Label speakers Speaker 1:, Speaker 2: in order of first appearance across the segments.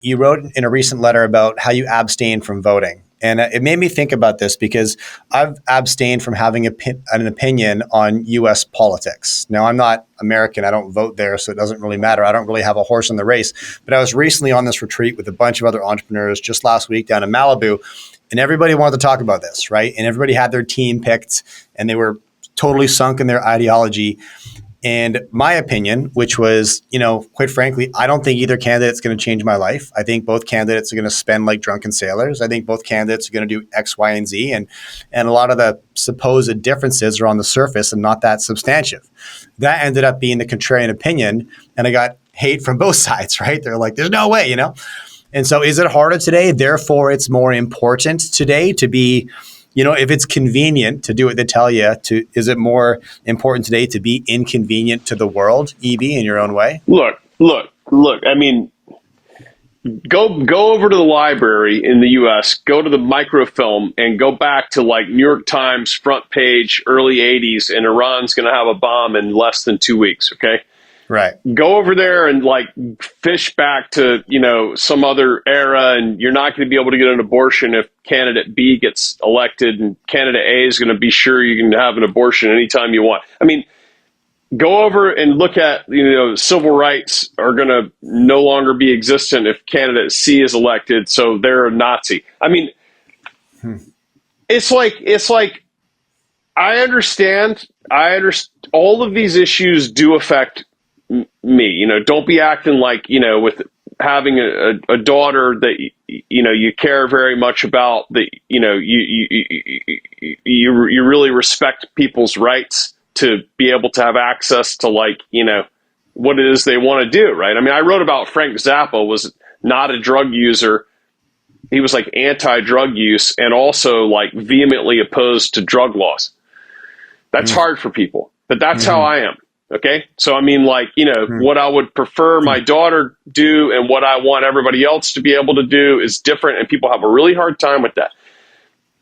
Speaker 1: you wrote in a recent letter about how you abstain from voting. And it made me think about this because I've abstained from having an opinion on U.S. politics. Now, I'm not American. I don't vote there, so it doesn't really matter. I don't really have a horse in the race. But I was recently on this retreat with a bunch of other entrepreneurs just last week down in Malibu, and everybody wanted to talk about this, right? And everybody had their team picked, and they were totally sunk in their ideology. And my opinion, which was, quite frankly, I don't think either candidate's going to change my life. I think both candidates are going to spend like drunken sailors. I think both candidates are going to do X, Y, and Z. And a lot of the supposed differences are on the surface and not that substantive. That ended up being the contrarian opinion. And I got hate from both sides, right? They're like, there's no way, And so is it harder today? Therefore, it's more important today to be, if it's convenient to do what they tell you to, is it more important today to be inconvenient to the world, EB, in your own way?
Speaker 2: Look. I mean, go over to the library in the U.S., go to the microfilm and go back to like New York Times front page, early 80s, and Iran's going to have a bomb in less than 2 weeks. Okay.
Speaker 1: Right.
Speaker 2: Go over there and like fish back to, some other era, and you're not going to be able to get an abortion if candidate B gets elected, and candidate A is going to be sure you can have an abortion anytime you want. I mean, go over and look at, civil rights are going to no longer be existent if candidate C is elected, so they're a Nazi. I mean, it's like I understand all of these issues do affect me. Don't be acting like, with having a daughter that, you care very much about, that, you really respect people's rights to be able to have access to what it is they want to do. Right. I mean, I wrote about Frank Zappa was not a drug user. He was like anti-drug use and also like vehemently opposed to drug laws. That's hard for people, but that's how I am. Okay. So, I mean, what I would prefer my daughter do and what I want everybody else to be able to do is different. And people have a really hard time with that.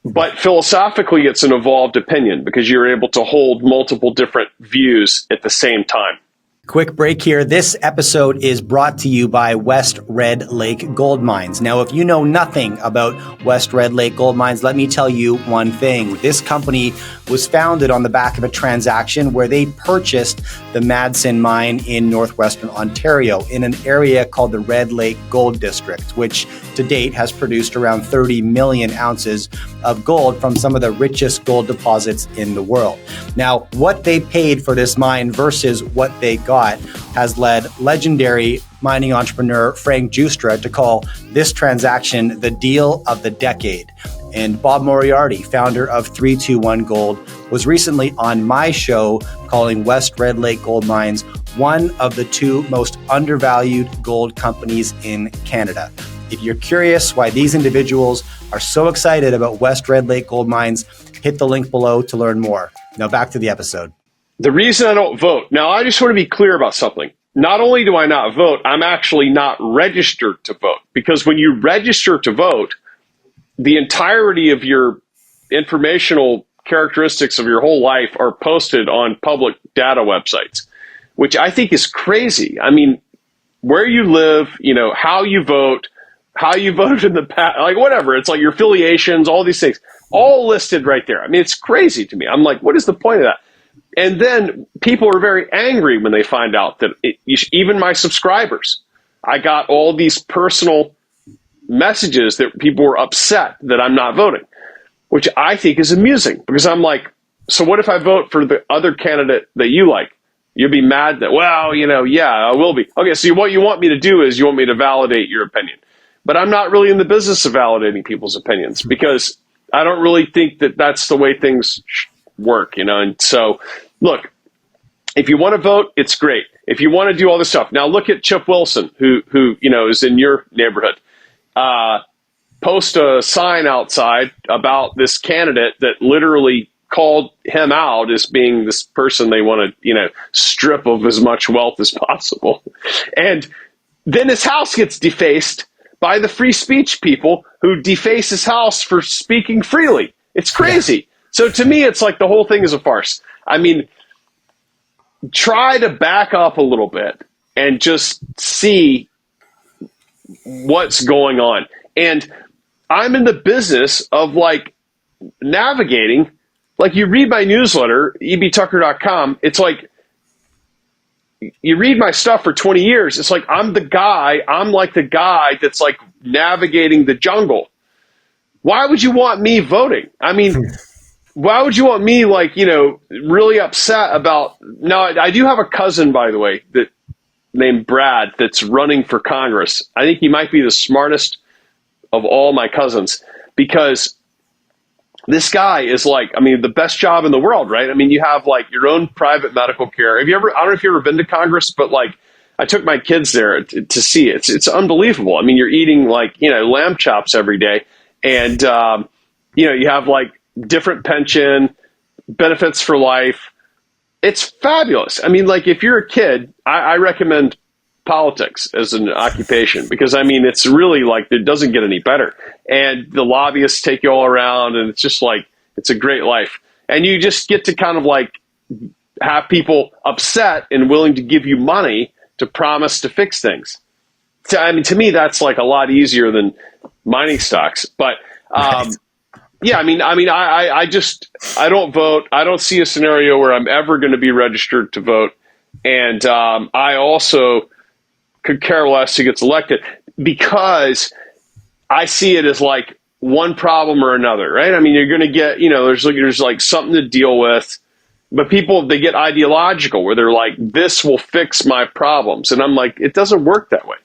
Speaker 2: But philosophically, it's an evolved opinion because you're able to hold multiple different views at the same time.
Speaker 1: Quick break here. This episode is brought to you by West Red Lake Gold Mines. Now, if you know nothing about West Red Lake Gold Mines, let me tell you one thing. This company was founded on the back of a transaction where they purchased the Madsen mine in northwestern Ontario in an area called the Red Lake Gold District, which to date has produced around 30 million ounces of gold from some of the richest gold deposits in the world. Now, what they paid for this mine versus what they got has led legendary mining entrepreneur Frank Giustra to call this transaction the deal of the decade. And Bob Moriarty, founder of 321 Gold, was recently on my show calling West Red Lake Gold Mines one of the two most undervalued gold companies in Canada. If you're curious why these individuals are so excited about West Red Lake Gold Mines, hit the link below to learn more. Now back to the episode.
Speaker 2: The reason I don't vote, now I just want to be clear about something. Not only do I not vote, I'm actually not registered to vote. Because when you register to vote, the entirety of your informational characteristics of your whole life are posted on public data websites, which I think is crazy. I mean, where you live, how you voted in the past, like whatever. It's like your affiliations, all these things, all listed right there. I mean, it's crazy to me. I'm like, what is the point of that? And then people are very angry when they find out that even my subscribers, I got all these personal messages that people were upset that I'm not voting, which I think is amusing because I'm like, so what if I vote for the other candidate that you like? You'll be mad that, well, yeah, I will be. Okay, so what you want me to do is you want me to validate your opinion. But I'm not really in the business of validating people's opinions because I don't really think that that's the way things work, And so, look, if you want to vote, it's great. If you want to do all this stuff. Now look at Chip Wilson, who is in your neighborhood. Post a sign outside about this candidate that literally called him out as being this person they want to, strip of as much wealth as possible. And then his house gets defaced by the free speech people who deface his house for speaking freely. It's crazy. Yeah. So to me, it's like the whole thing is a farce. I mean, try to back up a little bit and just see what's going on. And I'm in the business of like navigating, like you read my newsletter, ebtucker.com. It's like, you read my stuff for 20 years. It's like, I'm like the guy that's like navigating the jungle. Why would you want me voting? I mean, why would you want me like, really upset about, now I do have a cousin, by the way, that named Brad that's running for Congress. I think he might be the smartest of all my cousins, because this guy is like, I mean, the best job in the world, right? I mean, you have like your own private medical care. I don't know if you've ever been to Congress, but like I took my kids there to see it. It's unbelievable. I mean, you're eating like, lamb chops every day. And, you have like different pension, benefits for life. It's fabulous. I mean, like if you're a kid, I recommend politics as an occupation, because I mean, it's really like, it doesn't get any better. And the lobbyists take you all around, and it's just like, it's a great life. And you just get to kind of like have people upset and willing to give you money to promise to fix things. I mean, to me, that's like a lot easier than mining stocks. But yeah, I mean, I don't vote. I don't see a scenario where I'm ever going to be registered to vote. And I also could care less who gets elected, because I see it as like one problem or another, right? I mean, you're going to get, there's like something to deal with, but people, they get ideological where they're like, this will fix my problems. And I'm like, it doesn't work that way.